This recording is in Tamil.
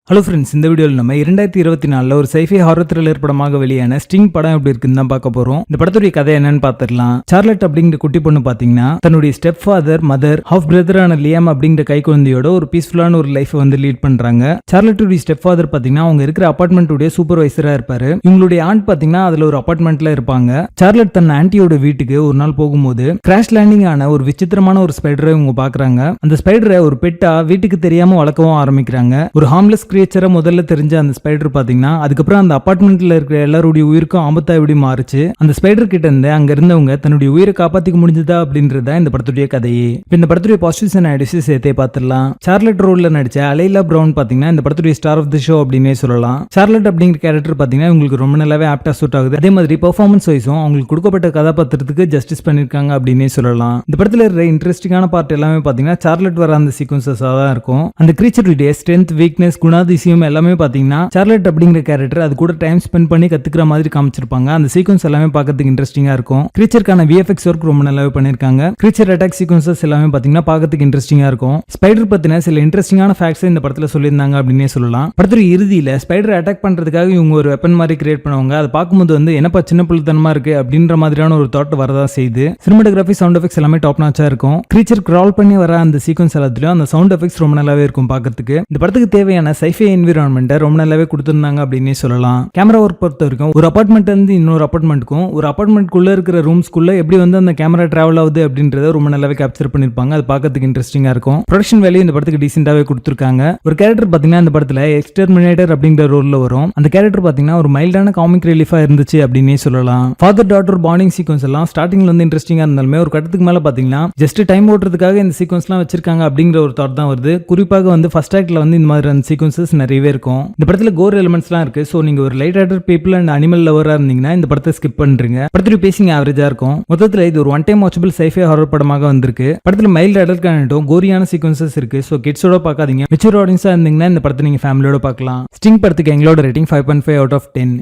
ஹலோ ஃப்ரெண்ட்ஸ், இந்த வீடியோவில் நம்ம 2024 ஒரு சைஃபை ஹாரர் த்ரில்லர் படமாக வெளியான ஸ்டிங் படம் எப்படி இருக்குன்னு தான் பார்க்க போறோம். இந்த படத்துடைய கதை என்னன்னு பார்த்துடலாம். சார்லட் அப்படிங்கிற குட்டி பொண்ணு பாத்தீங்கன்னா தன்னுடைய ஸ்டெப் ஃபாதர், மதர், ஹாஃப் பிரதரான லியாம் அப்படிங்கிற கை குழந்தையோட ஒரு பீஸ்ஃபுல்லான ஒரு லைஃப் வந்து லீட் பண்றாங்க. சார்லட்டுடைய ஸ்டெப் ஃபாதர் பாத்தீங்கன்னா அவங்க இருக்கிற அபார்ட்மெண்ட்டுடைய சூப்பர்வைசரா இருப்பாரு. இவங்களுடைய ஆண்ட் பாத்தீங்கன்னா அதுல ஒரு அபார்ட்மெண்ட்ல இருப்பாங்க. சார்லட் தன் ஆன்ட்டியோட வீட்டுக்கு ஒரு நாள் போகும்போது கிராஷ் லேண்டிங் ஆன ஒரு விசித்திரமான ஒரு ஸ்பைடரை இவங்க பாக்குறாங்க. அந்த ஸ்பைடரை ஒரு பெட்டா வீட்டுக்கு தெரியாம வளர்க்கவும் ஆரம்பிக்கிறாங்க. ஒரு ஹார்ம்லெஸ் கிரியேச்சரை முதல்ல தெரிஞ்ச அந்த ஸ்பைடர் பாத்தீங்கன்னா அதுக்கப்புறம் அந்த அபார்ட்மெண்ட்ல இருக்கிற எல்லாருடைய உயிருக்கும் ஆபத்தா எப்படி மாறுச்சு, அந்த ஸ்பைடர் கிட்ட இருந்து அங்க இருந்தவங்க தன்னுடைய உயிரை காப்பாத்திக்க முடிஞ்சதா அப்படின்றத இந்த படத்துடைய கதையே. இந்த படத்துடைய பாசிட்டிவ்ஸ் அண்ட் நெகட்டிவ்ஸ் சேர்த்தே பார்த்துடலாம். சார்லட் ரோல்ல நடிச்ச அலைலா பிரவுன் பாத்தீங்கன்னா இந்த படத்துடைய ஸ்டார் ஆஃப் தி ஷோ அப்படின்னே சொல்லலாம். சார்லட் அப்படிங்கிற கேரக்டர் பாத்தீங்கன்னா உங்களுக்கு ரொம்ப நல்லாவே ஆப்டா சூட் ஆகுது. அதே மாதிரி பெர்ஃபார்மன்ஸ் வைஸும் அவங்களுக்கு கொடுக்கப்பட்ட கதாபாத்திரத்துக்கு ஜஸ்டிஸ் பண்ணிருக்காங்க அப்படின்னே சொல்லலாம். இந்த படத்துல இருக்கிற இன்ட்ரெஸ்டிங்கான பார்ட் எல்லாமே பாத்தீங்கன்னா சார்லட் வர அந்த சீக்வன்சஸா தான் இருக்கும். அந்த கிரீச்சருடைய ஸ்ட்ரென்த், வீக்னஸ், குணாதிசயம் எல்லாமே பாத்தீங்கன்னா சார்லட் அப்படிங்கிற கேரக்டர் அது கூட டைம் ஸ்பெண்ட் பண்ணி கத்துக்கிற மாதிரி காமிச்சிருப்பாங்க. அந்த சீக்வன்ஸ் எல்லாமே பார்க்கிறதுக்கு இன்ட்ரெஸ்டிங்கா இருக்கும். கிரீச்சருக்கான விஎஃப்எக்ஸ் ஒர்க் ரொம்ப நல்லாவே பண்ணிருக்காங்க. கிரீச்சர் அட்டாக் சீக்வன்சஸ் எல்லாமே பாத்தீங்கன்னா பார்க்கிறதுக்கு இன்ட்ரெஸ்டிங்கா இருக்கும். ஸ்பைடர் பத்தின சில இன்ட்ரெஸ்டிங்கான ஃபேக்ட்ஸ் இந்த படத்துல சொல்லியிருந்தாங்க அப்படின்னே சொல்லலாம். படத்துல இறுதியில ஸ்பைடர் அட்டாக் பண்றதுக்காக இவங்க ஒரு வெப்பன் மாதிரி கிரியேட் பண்ணுவாங்க. அதை பார்க்கும்போது வந்து என்னப்பா சின்ன பிள்ளைத்தனமா இருக்கு அப்படின்ற மாதிரியான ஒரு தாட் வரதா செய்து. சினிமாட்டோகிராஃபி, சவுண்ட் எஃபெக்ட்ஸ் எல்லாமே டாப் நாச்சா இருக்கும். கிரீச்சர் கிரால் பண்ணி வர அந்த சீக்வன்ஸ் எல்லாத்துலயும் அந்த சவுண்ட் எஃபெக்ட்ஸ் ரொம்ப நல்லாவே இருக்கும் பார்க்கிறதுக்கு. இந்த படத்துக்கு தேவையான சைஃபை என்விரான்மெண்ட் ரொம்ப நல்லாவே கொடுத்திருந்தாங்க அப்படின்னே சொல்லலாம். கேமரா ஒர்க் பொறுத்த வரைக்கும் ஒரு அபார்ட்மெண்ட் இருந்து இன்னொரு அபார்ட்மெண்ட்டுக்கும் ஒரு அபார்ட்மெண்ட்குள்ள இருக்கிற ரூம்ஸ்குள்ள எப்படி வந்து அந்த கேமரா டிராவல் ஆகுது அப்படின்றத ரொம்ப நல்லாவே கேப்சர் பண்ணிருப்பாங்க. அது பார்க்கிறதுக்கு இன்ட்ரெஸ்டிங்கா இருக்கும். ப்ரொடக்ஷன் வேல்யூ இந்த படத்துக்கு டீசென்ட்டாவே கொடுத்திருக்காங்க. ஒரு கேரக்டர் பாத்தீங்கன்னா இந்த படத்துல எக்ஸ்டர்மினேட்டர் அப்படிங்கிற ரோல்ல வரும். அந்த கேரக்டர் பாத்தீங்கன்னா ஒரு மைல்டான காமிக் ரிலீஃபா இருந்துச்சு அப்படின்னே சொல்லலாம். ஃபாதர் டாட்டர் பாண்டிங் சீக்வன்ஸ் எல்லாம் ஸ்டார்டிங்ல வந்து இன்ட்ரெஸ்டிங்கா இருந்தாலுமே ஒரு கட்டத்துக்கு மேல பாத்தீங்கன்னா ஜஸ்ட் டைம் ஓட்டுறதுக்காக இந்த சீக்வன்ஸ் எல்லாம் வச்சிருக்காங்க அப்படிங்கிற ஒரு தாட் தான் வருது. குறிப்பாக வந்து ஃபர்ஸ்ட் ஆக்ட்ல வந்து இந்த மாதிரி சீக்வன்சஸ் நிறையவே இருக்கும். இந்த படத்துல கோர் எலிமெண்ட்ஸ்லாம் இருக்கு. சோ நீங்க ஒரு light hearted people and animal லவரா இருந்தீங்கன்னா இந்த படத்தை ஸ்கிப் பண்றீங்க. படத்துல பேசிங் ஆவரேஜா இருக்கும். மொத்தத்துல இது ஒரு one time watchable scifi horror படமாக வந்திருக்கு. படத்துல மைல்ட் அடல்ட் கண்டென்ட்டும் கோரியான சீக்வன்சஸ் இருக்கு. சோ கிட்ஸோட பார்க்காதீங்க. மெச்சூர் ஆடியன்ஸா இருந்தீங்கன்னா இந்த படத்தை நீங்க ஃபேமிலியோட பார்க்கலாம். ஸ்டிங் படத்துக்கு எங்களோட ரேட்டிங் 5.5 out of 10.